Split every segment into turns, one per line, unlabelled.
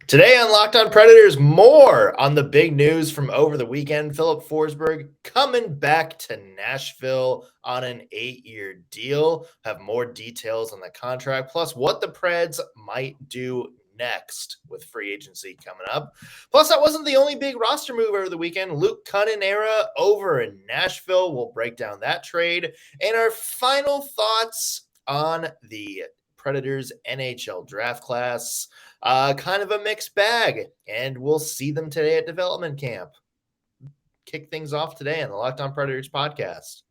Today on Locked On Predators, more on the big news from over the weekend. Filip Forsberg coming back to Nashville on an 8-year deal. Have more details on the contract, plus what the Preds might do next with free agency coming up. Plus, that wasn't the only big roster move over the weekend. Luke Kunin era over in Nashville. We'll break down that trade. And our final thoughts on the Predators NHL draft class. Kind of a mixed bag, and we'll see them today at development camp. Kick things off today on the Locked On Predators podcast.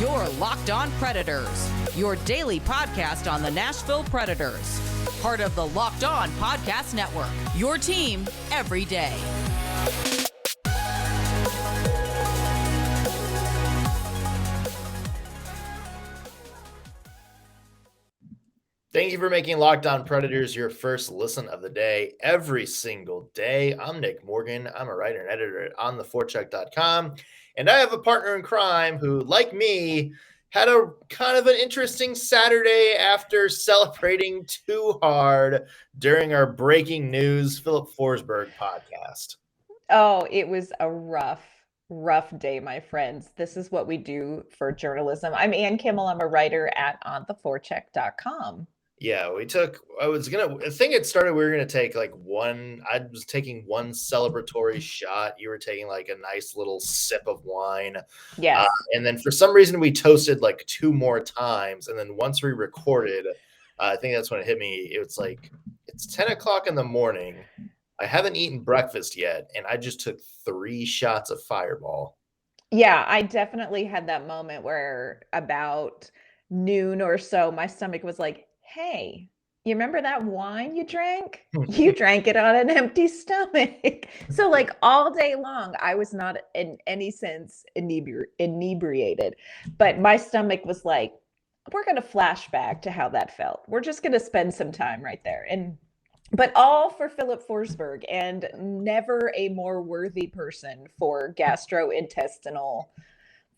You're Locked On Predators, your daily podcast on the Nashville Predators. Part of the Locked On Podcast Network, your team every day.
Thank you for making Locked On Predators your first listen of the day every single day. I'm Nick Morgan. I'm a writer and editor at ontheforecheck.com, and I have a partner in crime who, like me, had a kind of an interesting Saturday after celebrating too hard during our breaking news Filip Forsberg podcast.
Oh, it was a rough day, my friends. This is what we do for journalism. I'm Ann Kemell. I'm a writer at ontheforecheck.com.
Yeah, I think it started, we were going to take I was taking one celebratory shot. You were taking like a nice little sip of wine.
Yes.
And then for some reason we toasted like 2 more times. And then once we recorded, I think that's when it hit me. It's 10 o'clock in the morning. I haven't eaten breakfast yet. And I just took 3 shots of Fireball.
Yeah, I definitely had that moment where about noon or so, my stomach was like, hey, you remember that wine you drank? You drank it on an empty stomach. So like all day long, I was not in any sense inebriated, but my stomach was like, we're going to flash back to how that felt. We're just going to spend some time right there. But all for Filip Forsberg, and never a more worthy person for gastrointestinal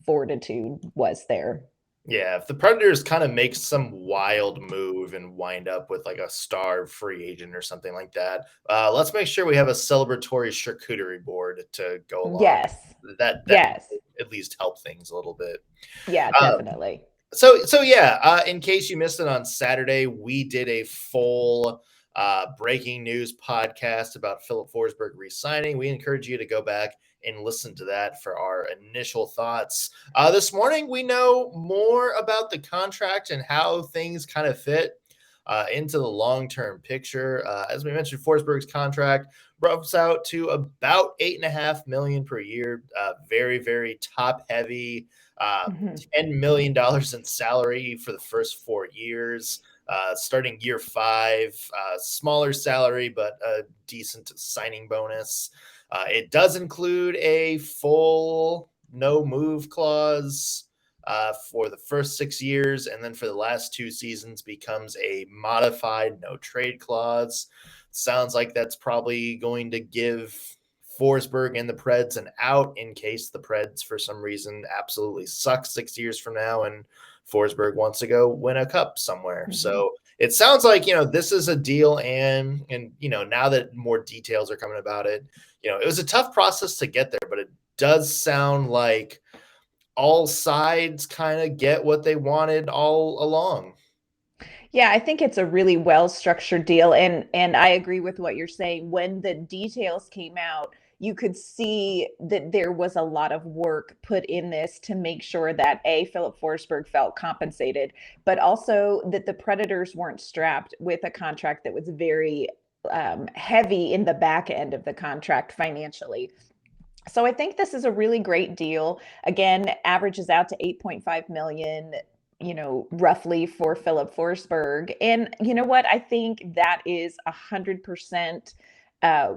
fortitude was there.
Yeah, if the Predators kind of make some wild move and wind up with like a star free agent or something like that, let's make sure we have a celebratory charcuterie board to go along.
Yes.
That
yes.
At least help things a little bit.
Yeah, definitely.
So yeah, in case you missed it on Saturday, we did a full breaking news podcast about Filip Forsberg re-signing. We encourage you to go back and listen to that for our initial thoughts. This morning, we know more about the contract and how things kind of fit into the long-term picture. As we mentioned, Forsberg's contract roughs out to about $8.5 million per year. Very, very top-heavy. $10 million in salary for the first 4 years. Starting year 5, smaller salary, but a decent signing bonus. It does include a full no move clause for the first 6 years, and then for the last 2 seasons becomes a modified no trade clause. Sounds like that's probably going to give Forsberg and the Preds an out in case the Preds for some reason absolutely suck 6 years from now and Forsberg wants to go win a cup somewhere. Mm-hmm. So it sounds like, this is a deal. And, now that more details are coming about it, it was a tough process to get there, but it does sound like all sides kind of get what they wanted all along.
Yeah, I think it's a really well-structured deal. And I agree with what you're saying. When the details came out, you could see that there was a lot of work put in this to make sure that Filip Forsberg felt compensated, but also that the Predators weren't strapped with a contract that was very heavy in the back end of the contract financially. So I think this is a really great deal. Again, averages out to $8.5 million, roughly for Filip Forsberg. And you know what? I think that is 100%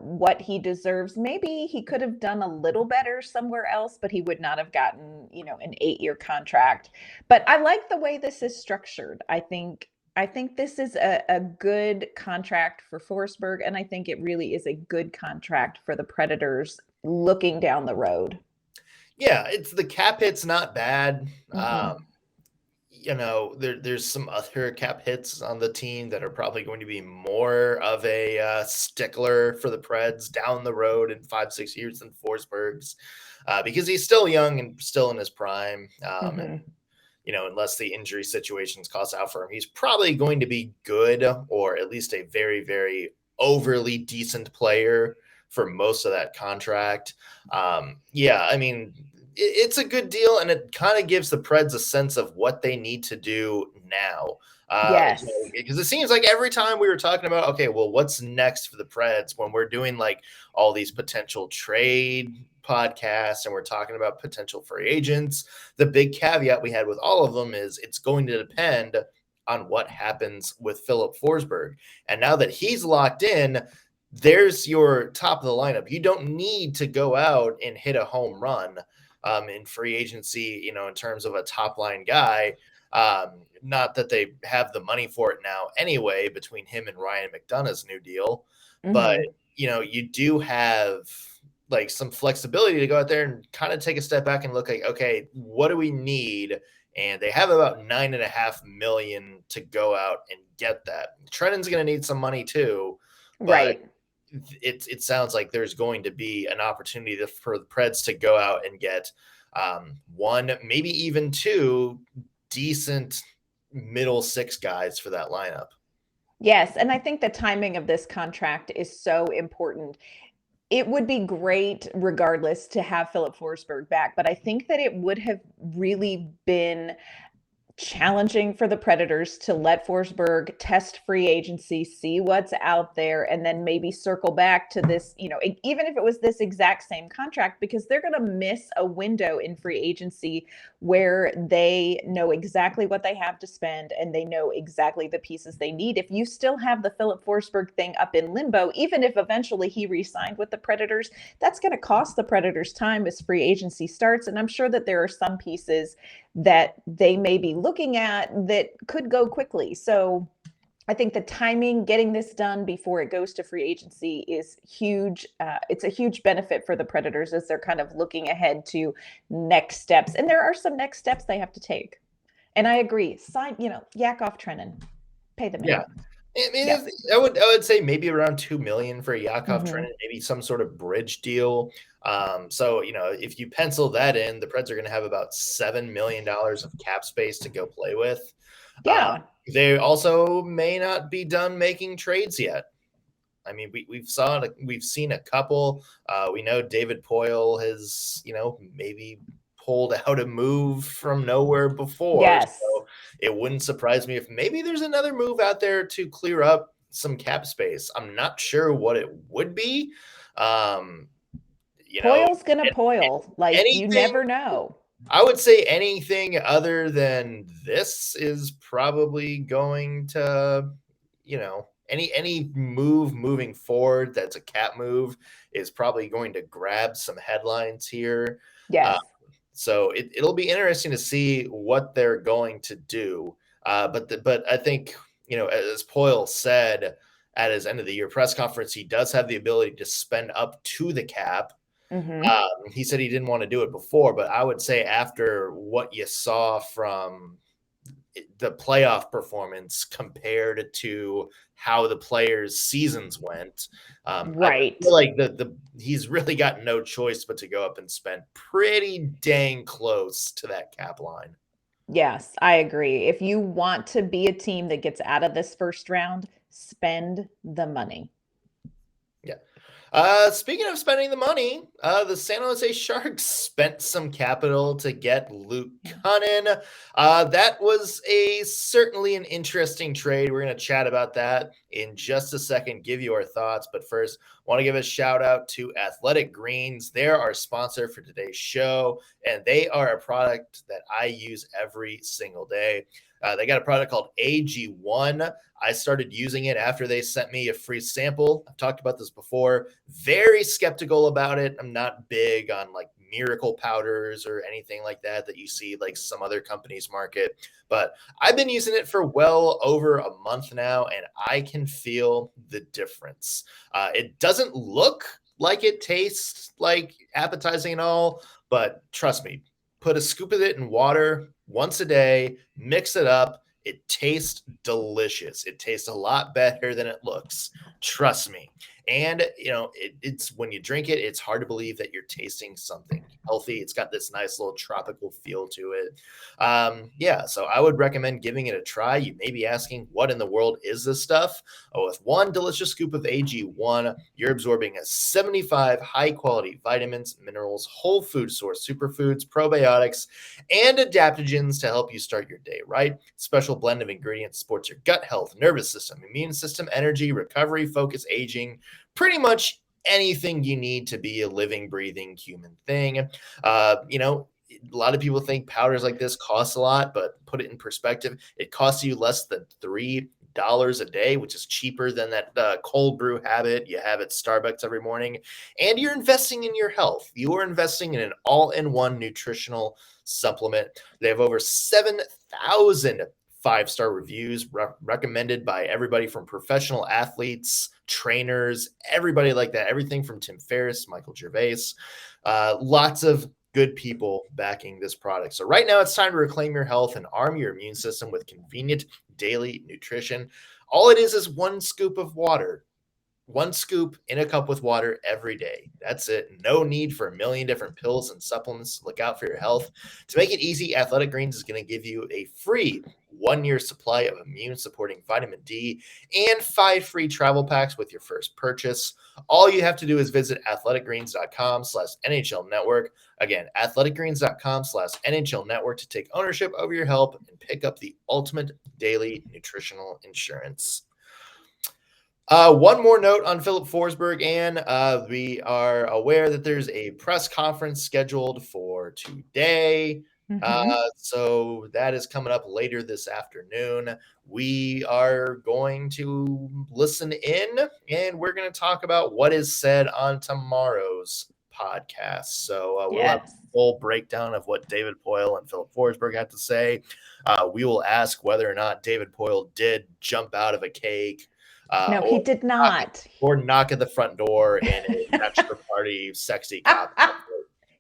what he deserves. Maybe he could have done a little better somewhere else, but he would not have gotten, an 8-year contract. But I like the way this is structured. I think this is a good contract for Forsberg, and I think it really is a good contract for the Predators looking down the road.
Yeah, it's the cap hit's not bad. there's some other cap hits on the team that are probably going to be more of a stickler for the Preds down the road in 5-6 years than Forsberg's, because he's still young and still in his prime. And unless the injury situations cost out for him, he's probably going to be good, or at least a very, very overly decent player for most of that contract. It's a good deal, and it kind of gives the Preds a sense of what they need to do now.
Yes.
Because it seems like every time we were talking about, okay, well, what's next for the Preds when we're doing like all these potential trade podcasts and we're talking about potential free agents, the big caveat we had with all of them is it's going to depend on what happens with Filip Forsberg. And now that he's locked in, there's your top of the lineup. You don't need to go out and hit a home run in free agency, in terms of a top line guy. Not that they have the money for it now anyway, between him and Ryan McDonough's new deal, but you do have like some flexibility to go out there and kind of take a step back and look like, okay, what do we need? And they have about $9.5 million to go out and get that. Trenton's going to need some money too,
right?
It sounds like there's going to be an opportunity for the Preds to go out and get one, maybe even two decent middle six guys for that lineup.
Yes, and I think the timing of this contract is so important. It would be great regardless to have Filip Forsberg back, but I think that it would have really been challenging for the Predators to let Forsberg test free agency, see what's out there, and then maybe circle back to this, even if it was this exact same contract, because they're going to miss a window in free agency where they know exactly what they have to spend and they know exactly the pieces they need. If you still have the Filip Forsberg thing up in limbo, even if eventually he re-signed with the Predators, that's going to cost the Predators time as free agency starts. And I'm sure that there are some pieces that they may be looking at that could go quickly. So I think the timing, getting this done before it goes to free agency is huge. It's a huge benefit for the Predators as they're kind of looking ahead to next steps. And there are some next steps they have to take. And I agree. Sign, yak off Trenton, pay them.
Yeah. I would say maybe around $2 million for Yakov Trenton, maybe some sort of bridge deal. So if you pencil that in, the Preds are going to have about $7 million of cap space to go play with.
Yeah.
They also may not be done making trades yet. I mean, we've seen a couple. We know David Poile has maybe pulled out a move from nowhere before.
Yes.
So it wouldn't surprise me if maybe there's another move out there to clear up some cap space. I'm not sure what it would be.
Poile's going to Poile. You never know.
I would say anything other than this is probably going to, any move moving forward that's a cap move is probably going to grab some headlines here.
Yes.
So it'll be interesting to see what they're going to do. But I think, as Poile said at his end of the year press conference, he does have the ability to spend up to the cap. He said he didn't want to do it before, but I would say after what you saw from the playoff performance compared to how the players' seasons went,
right?
I feel like he's really got no choice but to go up and spend pretty dang close to that cap line.
Yes, I agree. If you want to be a team that gets out of this first round, spend the money.
Yeah. Speaking of spending the money, the San Jose Sharks spent some capital to get Luke Kunin. That was certainly an interesting trade. We're going to chat about that in just a second, give you our thoughts. But first, want to give a shout out to Athletic Greens. They're our sponsor for today's show, and they are a product that I use every single day. They got a product called AG1. I started using it after they sent me a free sample. I've talked about this before. Very skeptical about it. I'm not big on miracle powders or anything like that you see some other companies market. But I've been using it for well over a month now, and I can feel the difference. It doesn't look like it tastes appetizing at all, but trust me, put a scoop of it in water, once a day, mix it up. It tastes delicious. It tastes a lot better than it looks. Trust me. And, it's when you drink it, it's hard to believe that you're tasting something healthy. It's got this nice little tropical feel to it. So I would recommend giving it a try. You may be asking, what in the world is this stuff? Oh, with one delicious scoop of AG1, you're absorbing 75 high-quality vitamins, minerals, whole food source superfoods, probiotics, and adaptogens to help you start your day right. Special blend of ingredients supports your gut health, nervous system, immune system, energy, recovery, focus, aging, pretty much anything you need to be a living, breathing human thing. A lot of people think powders like this cost a lot, but put it in perspective, it costs you less than $3 a day, which is cheaper than that cold brew habit you have at Starbucks every morning. And you're investing in your health. You are investing in an all-in-one nutritional supplement. They have over 7,000 5-star reviews recommended by everybody from professional athletes, trainers, everybody like that. Everything from Tim Ferriss, Michael Gervais, lots of good people backing this product. So right now it's time to reclaim your health and arm your immune system with convenient daily nutrition. All it is one scoop of water. One scoop in a cup with water every day. That's it. No need for a million different pills and supplements to look out for your health. To make it easy, Athletic Greens is going to give you a free 1-year supply of immune-supporting vitamin D and 5 free travel packs with your first purchase. All you have to do is visit athleticgreens.com/NHL Network. Again, athleticgreens.com/NHL Network to take ownership over your health and pick up the ultimate daily nutritional insurance. One more note on Filip Forsberg, and we are aware that there's a press conference scheduled for today. So that is coming up later this afternoon. We are going to listen in, and we're going to talk about what is said on tomorrow's podcast. So we'll have a full breakdown of what David Poile and Filip Forsberg had to say. We will ask whether or not David Poile did jump out of a cake.
No, he did not.
Or knock at the front door in a bachelor party sexy cop.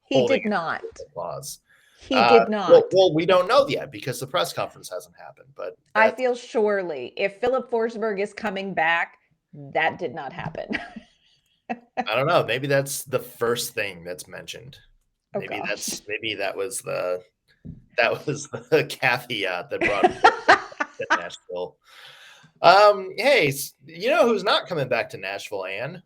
He did not.
Applause.
He did not.
Well, we don't know yet because the press conference hasn't happened. But
I feel surely if Filip Forsberg is coming back, that did not happen.
I don't know. Maybe that's the first thing that's mentioned. Maybe that was the caveat that brought him to Nashville. Hey, you know who's not coming back to Nashville, Ann?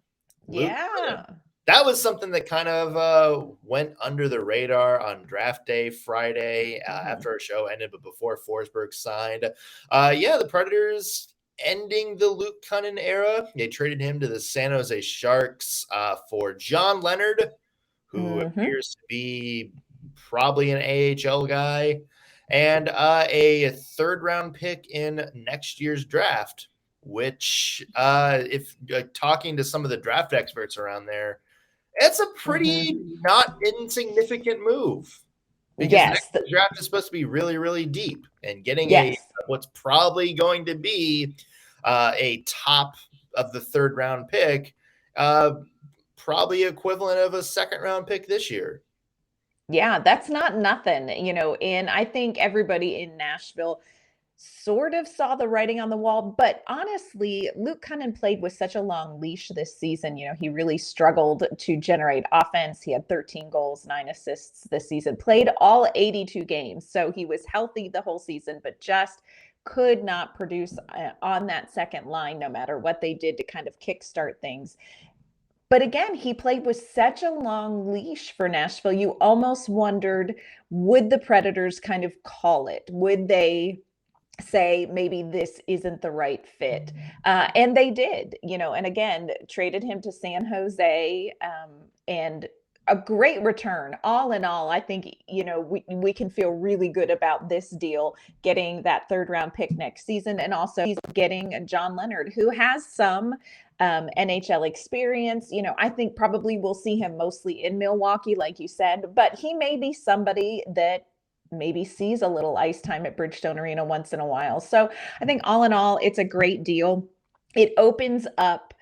Luke Kunin. That was something that kind of went under the radar on draft day Friday after our show ended, but before Forsberg signed. The Predators ending the Luke Kunin era. They traded him to the San Jose Sharks for John Leonard, who appears to be probably an AHL guy, and a third-round pick in next year's draft, which if talking to some of the draft experts around there, it's a pretty not insignificant move. Because next year's draft is supposed to be really, really deep, and getting what's probably going to be a top of the third-round pick, probably equivalent of a second-round pick this year.
Yeah, that's not nothing, and I think everybody in Nashville sort of saw the writing on the wall, but honestly, Luke Kunin played with such a long leash this season. He really struggled to generate offense. He had 13 goals, 9 assists this season, played all 82 games. So he was healthy the whole season, but just could not produce on that second line, no matter what they did to kind of kickstart things. But again, he played with such a long leash for Nashville. You almost wondered, would the Predators kind of call it? Would they say maybe this isn't the right fit? And they did, and again, traded him to San Jose, and a great return. All in all, I think, we can feel really good about this deal, getting that third-round pick next season, and also he's getting John Leonard, who has some NHL experience. I think probably we'll see him mostly in Milwaukee, like you said, but he may be somebody that maybe sees a little ice time at Bridgestone Arena once in a while. So I think all in all, it's a great deal. It opens up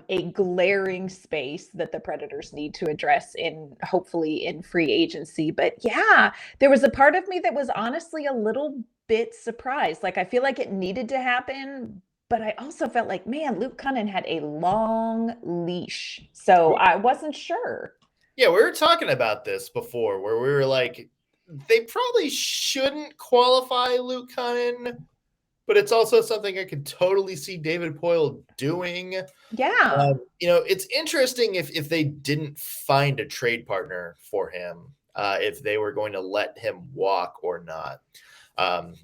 a glaring space that the Predators need to address hopefully in free agency. But yeah, there was a part of me that was honestly a little bit surprised. Like, I feel like it needed to happen, but I also felt like, man, Luke Kunin had a long leash. So I wasn't sure.
Yeah, we were talking about this before where we were like, they probably shouldn't qualify Luke Kunin, but it's also something I could totally see David Poile doing.
Yeah.
It's interesting if they didn't find a trade partner for him, if they were going to let him walk or not.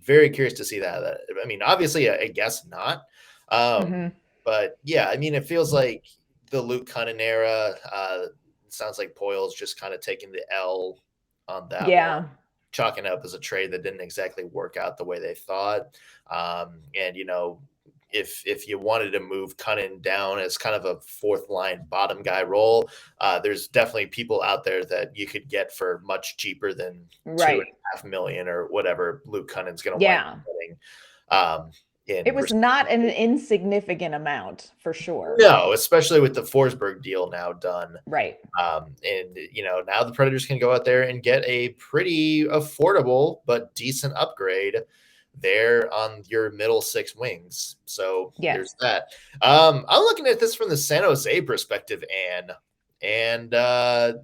Very curious to see that. I mean, obviously, I guess not. But yeah, I mean, it feels like the Luke Kunin era. Sounds like Poile's just kind of taking the L on that one, chalking up as a trade that didn't exactly work out the way they thought. And if you wanted to move Kunin down as kind of a fourth line bottom guy role, there's definitely people out there that you could get for much cheaper than $2.5 million or whatever Luke Kunin's going to wind up getting.
It was not an insignificant amount for sure.
No, especially with the Forsberg deal now done.
Right.
And now the Predators can go out there and get a pretty affordable but decent upgrade there on your middle six wings. So there's that. I'm looking at this from the San Jose perspective, Anne. And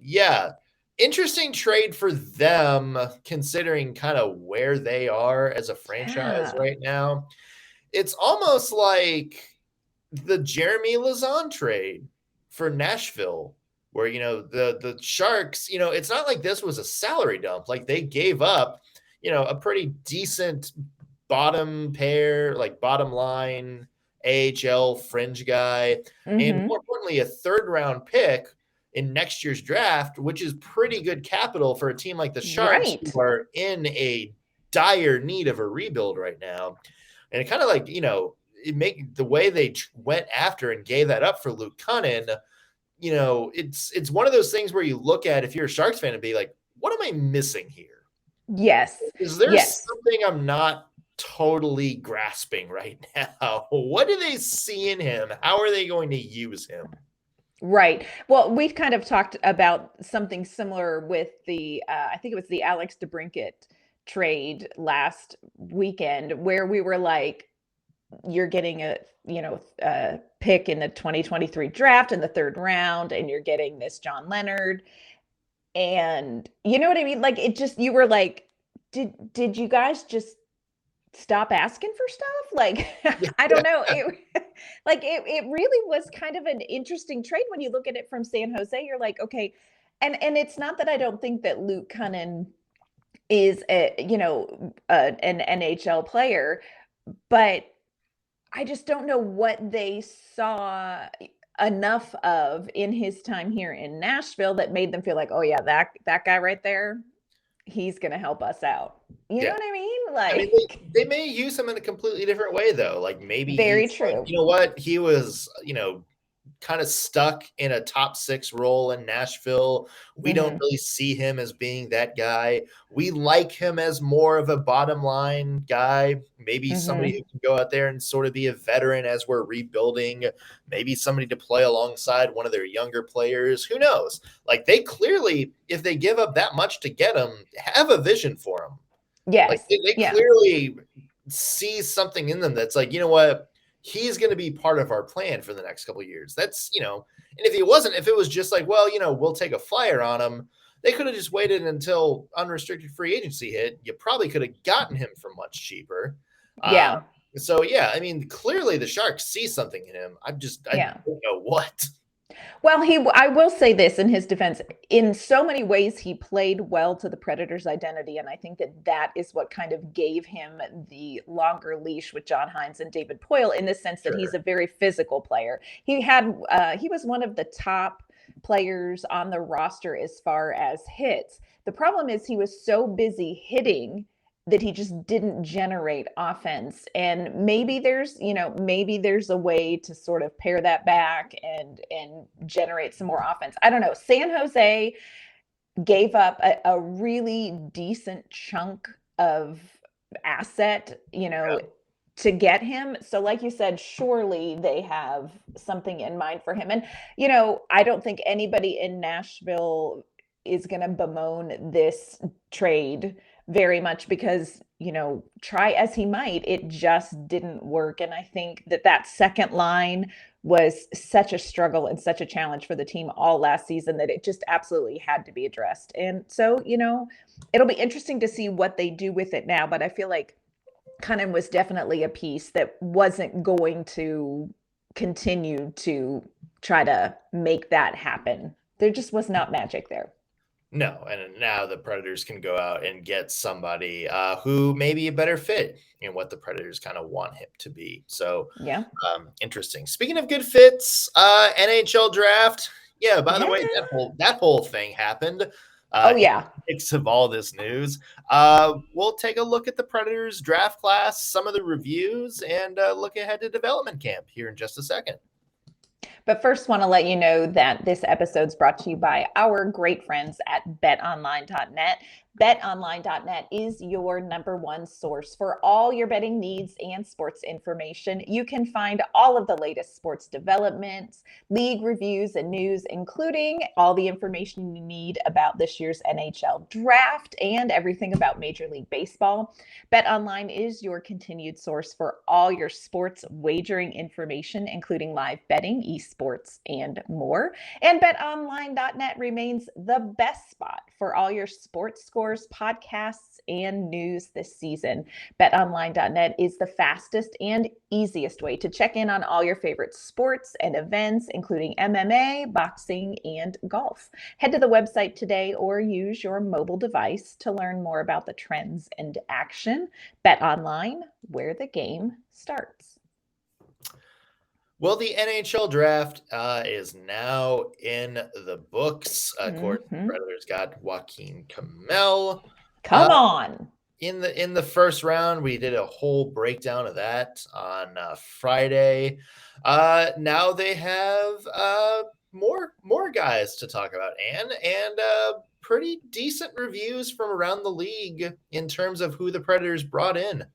interesting trade for them considering kind of where they are as a franchise right now. It's almost like the Jeremy Lauzon trade for Nashville, where, the Sharks, it's not like this was a salary dump. Like, they gave up, a pretty decent bottom pair, like bottom line AHL fringe guy, and more importantly, a third-round pick in next year's draft, which is pretty good capital for a team like the Sharks, who are in a dire need of a rebuild right now. And it kind of like, it make the way they went after and gave that up for Luke Kunin, it's one of those things where you look at, if you're a Sharks fan, and be like, what am I missing here?
Yes.
Is there something I'm not totally grasping right now? What do they see in him? How are they going to use him?
Right. Well, we've kind of talked about something similar with the, I think it was the Alex DeBrincat trade last weekend, where we were like, you're getting a pick in the 2023 draft in the third round, and you're getting this John Leonard, and you know what I mean? Like, it just, you were like, did you guys just stop asking for stuff? Like, I don't know. It really was kind of an interesting trade when you look at it from San Jose. You're like, okay. And it's not that I don't think that Luke Kunin is an NHL player, but I just don't know what they saw enough of in his time here in Nashville that made them feel like, oh yeah, that guy right there, he's going to help us out. You know what I mean? Like,
they may use him in a completely different way though. Like, maybe
very true.
Like, you know what? He was, kind of stuck in a top six role in Nashville. We don't really see him as being that guy. We like him as more of a bottom line guy, maybe somebody who can go out there and sort of be a veteran as we're rebuilding, maybe somebody to play alongside one of their younger players. Who knows? Like, they clearly, if they give up that much to get him, have a vision for him.
Yes.
Like, they clearly see something in them that's like, you know what? He's going to be part of our plan for the next couple of years. That's, and if it was just like, well, we'll take a flyer on him, they could have just waited until unrestricted free agency hit. You probably could have gotten him for much cheaper. So, I mean, clearly the Sharks see something in him. I don't know what.
Well, I will say this in his defense, in so many ways, he played well to the Predators' identity. And I think that is what kind of gave him the longer leash with John Hines and David Poile, in the sense that he's a very physical player. He was one of the top players on the roster as far as hits. The problem is he was so busy hitting that he just didn't generate offense. And maybe there's a way to sort of pare that back and generate some more offense. I don't know. San Jose gave up a really decent chunk of asset, to get him. So like you said, surely they have something in mind for him. And, I don't think anybody in Nashville is going to bemoan this trade very much because, try as he might, it just didn't work. And I think that second line was such a struggle and such a challenge for the team all last season that it just absolutely had to be addressed. And so, it'll be interesting to see what they do with it now. But I feel like Kunin was definitely a piece that wasn't going to continue to try to make that happen. There just was not magic there.
No, and now the Predators can go out and get somebody who may be a better fit in what the Predators kind of want him to be. So,
yeah,
interesting. Speaking of good fits, NHL Draft. Yeah, by the way, that whole thing happened.
Oh, yeah.
Mix of all this news. We'll take a look at the Predators draft class, some of the reviews, and look ahead to development camp here in just a second.
But first, want to let you know that this episode's brought to you by our great friends at betonline.net. BetOnline.net is your number one source for all your betting needs and sports information. You can find all of the latest sports developments, league reviews, and news, including all the information you need about this year's NHL Draft and everything about Major League Baseball. BetOnline is your continued source for all your sports wagering information, including live betting, esports, and more. And BetOnline.net remains the best spot for all your sports scores, podcasts, and news this season. BetOnline.net is the fastest and easiest way to check in on all your favorite sports and events, including MMA, boxing, and golf. Head to the website today or use your mobile device to learn more about the trends and action. BetOnline, where the game starts.
Well, the NHL Draft is now in the books. Of course, the Predators got Joaquin Kemell.
Come on.
In the first round, we did a whole breakdown of that on Friday. Now they have more guys to talk about, and pretty decent reviews from around the league in terms of who the Predators brought in.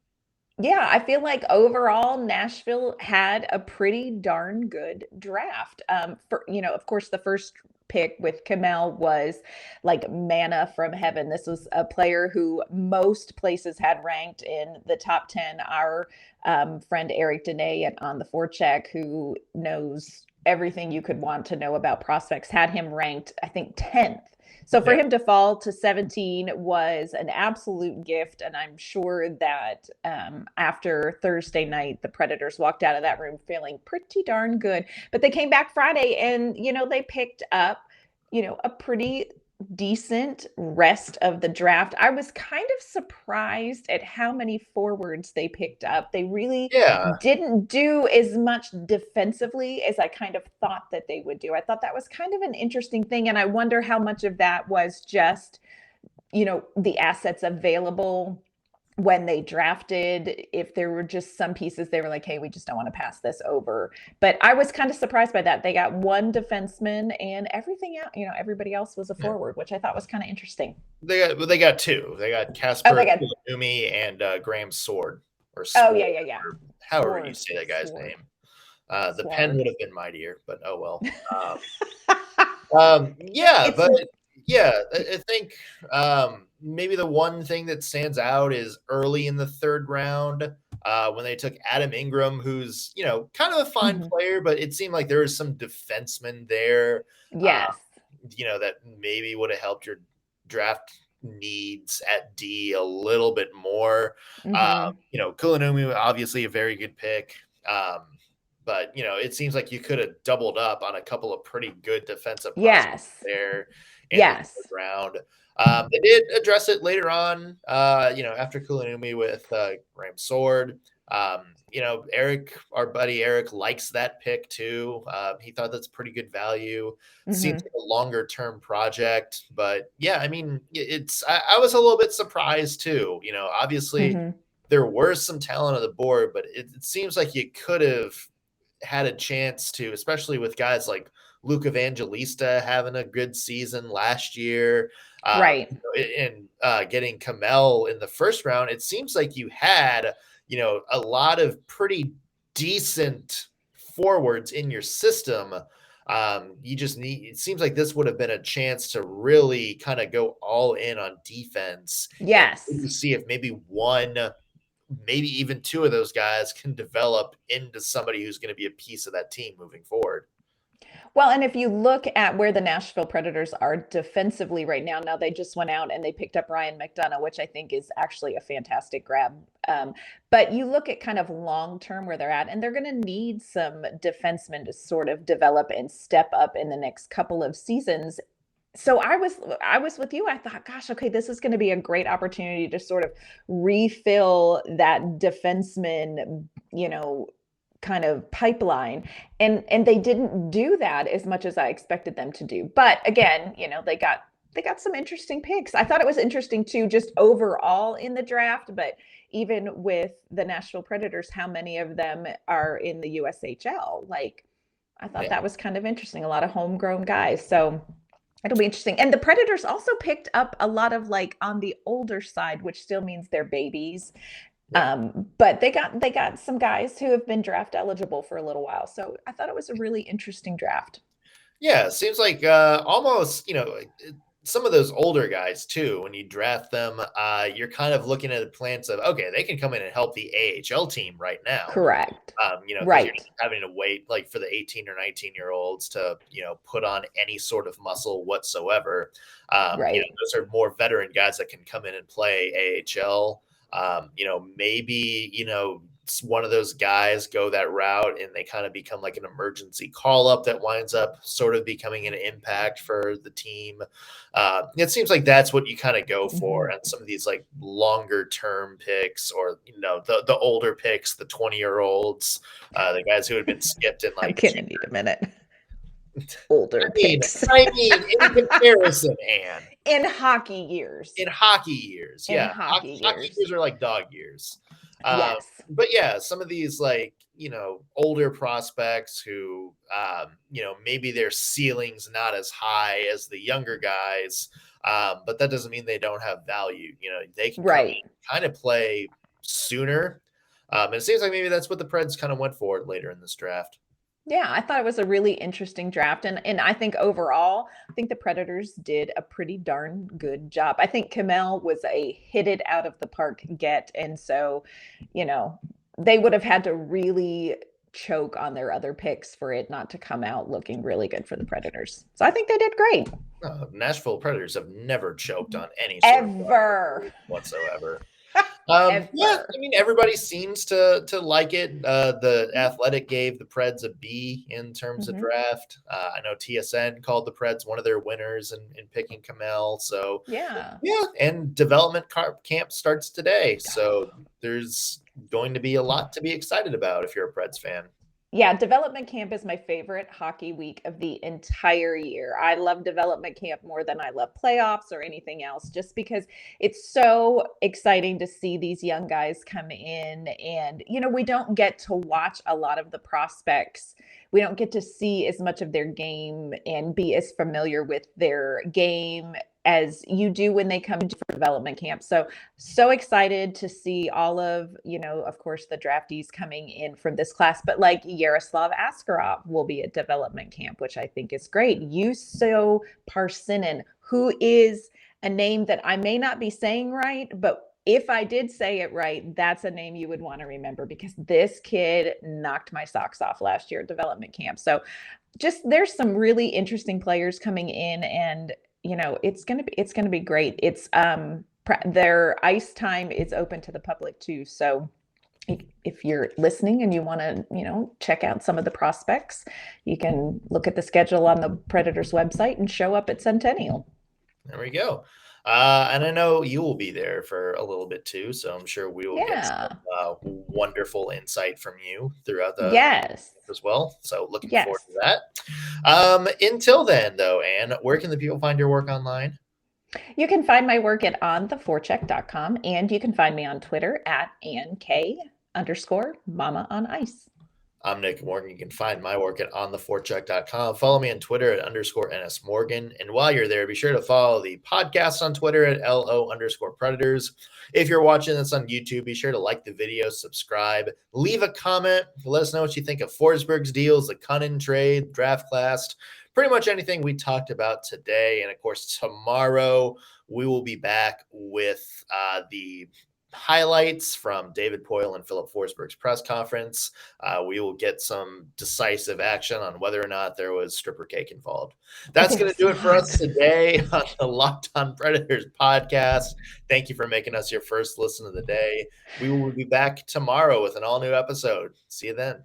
Yeah, I feel like overall Nashville had a pretty darn good draft. Of course, the first pick with Kemell was like manna from heaven. This was a player who most places had ranked in the top 10. Our friend Eric Dene on the forecheck, who knows everything you could want to know about prospects, had him ranked, I think, 10th. So for him to fall to 17 was an absolute gift. And I'm sure that after Thursday night, the Predators walked out of that room feeling pretty darn good. But they came back Friday and, they picked up, a pretty decent rest of the draft. I was kind of surprised at how many forwards they picked up. They really didn't do as much defensively as I kind of thought that they would do. I thought that was kind of an interesting thing. And I wonder how much of that was just, the assets available when they drafted, if there were just some pieces they were like, hey, we just don't want to pass this over. But I was kind of surprised by that. They got one defenseman and everything else, everybody else was a forward, which I thought was kind of interesting.
They got two. They got Casper Kulonumi and Graham Sword. Or Sword,
yeah.
Or however you say that guy's name. The pen would have been mightier, but oh well. I think maybe the one thing that stands out is early in the third round when they took Adam Ingram, who's, kind of a fine player, but it seemed like there was some defenseman there.
Yes.
That maybe would have helped your draft needs at D a little bit more. Kulonumi, obviously a very good pick. But, it seems like you could have doubled up on a couple of pretty good defensive prospects there in the third round. They did address it later on, after Kulonumi with Graham Sword. Eric, our buddy Eric, likes that pick too. He thought that's pretty good value. Seems like a longer term project, but I was a little bit surprised too. Obviously there were some talent on the board, but it seems like you could have had a chance to, especially with guys like Luke Evangelista having a good season last year.
Right.
And getting Kemell in the first round, it seems like you had, a lot of pretty decent forwards in your system. It seems like this would have been a chance to really kind of go all in on defense.
Yes.
And see if maybe one, maybe even two of those guys can develop into somebody who's going to be a piece of that team moving forward.
Well, and if you look at where the Nashville Predators are defensively right now, they just went out and they picked up Ryan McDonough, which I think is actually a fantastic grab. But you look at kind of long-term where they're at, and they're going to need some defensemen to sort of develop and step up in the next couple of seasons. So I was with you. I thought, gosh, okay, this is going to be a great opportunity to sort of refill that defenseman, kind of pipeline, and they didn't do that as much as I expected them to do. But again, they got some interesting picks. I thought it was interesting too, just overall in the draft, but even with the Nashville Predators, how many of them are in the USHL? Like, I thought that was kind of interesting. A lot of homegrown guys. So it'll be interesting. And the Predators also picked up a lot of on the older side, which still means they're babies. But they got some guys who have been draft eligible for a little while. So I thought it was a really interesting draft.
Yeah, it seems like almost, some of those older guys too, when you draft them, you're kind of looking at the plans of, okay, they can come in and help the AHL team right now.
Correct.
Right. You're having to wait for the 18 or 19-year-olds to, put on any sort of muscle whatsoever.
Right.
Those are more veteran guys that can come in and play AHL. Maybe, one of those guys go that route and they kind of become like an emergency call up that winds up sort of becoming an impact for the team. It seems like that's what you kind of go for. And some of these longer term picks, or, the older picks, the 20-year-olds, the guys who had been skipped in
I'm gonna need a minute. Older picks.
In comparison, Anne.
In hockey years.
Hockey years
Hockey
years are like dog years.
Yes.
But yeah, some of these older prospects who, maybe their ceiling's not as high as the younger guys, but that doesn't mean they don't have value. They can kind of play sooner. And it seems like maybe that's what the Preds kind of went for later in this draft.
Yeah, I thought it was a really interesting draft. And I think overall, the Predators did a pretty darn good job. I think Kemell was a hit it out of the park get. And so, they would have had to really choke on their other picks for it not to come out looking really good for the Predators. So I think they did great.
Nashville Predators have never choked on any sort of whatsoever. Yeah, everybody seems to like it. The Athletic gave the Preds a B in terms of draft. I know TSN called the Preds one of their winners in picking Kemell. So yeah, and development camp starts today. So there's going to be a lot to be excited about if you're a Preds fan.
Yeah, development camp is my favorite hockey week of the entire year. I love development camp more than I love playoffs or anything else, just because it's so exciting to see these young guys come in. And, we don't get to watch a lot of the prospects. We don't get to see as much of their game and be as familiar with their game as you do when they come into development camp. So excited to see all of, of course, the draftees coming in from this class, but Yaroslav Askarov will be at development camp, which I think is great. Juuso Parsinen, who is a name that I may not be saying right, but if I did say it right, that's a name you would want to remember, because this kid knocked my socks off last year at development camp. So there's some really interesting players coming in, and it's going to be great. It's their ice time is open to the public too. So if you're listening and you want to, check out some of the prospects, you can look at the schedule on the Predators website and show up at Centennial.
There we go. And I know you will be there for a little bit too, so I'm sure we will get some wonderful insight from you throughout the as well. So looking forward to that. Until then, though, Anne, where can the people find your work online?
You can find my work at ontheforecheck.com, and you can find me on Twitter at AnnK_Mama on Ice.
I'm Nick Morgan. You can find my work at ontheforecheck.com. Follow me on Twitter at _NSMorgan. And while you're there, be sure to follow the podcast on Twitter at LO_Predators. If you're watching this on YouTube, be sure to like the video, subscribe, leave a comment. Let us know what you think of Forsberg's deals, the Kunin trade, draft class, pretty much anything we talked about today. And of course, tomorrow we will be back with the highlights from David Poile and Filip Forsberg's press conference. We will get some decisive action on whether or not there was stripper cake involved. That's going to do it for us today on the Locked On Predators podcast. Thank you for making us your first listen of the day. We will be back tomorrow with an all-new episode. See you then.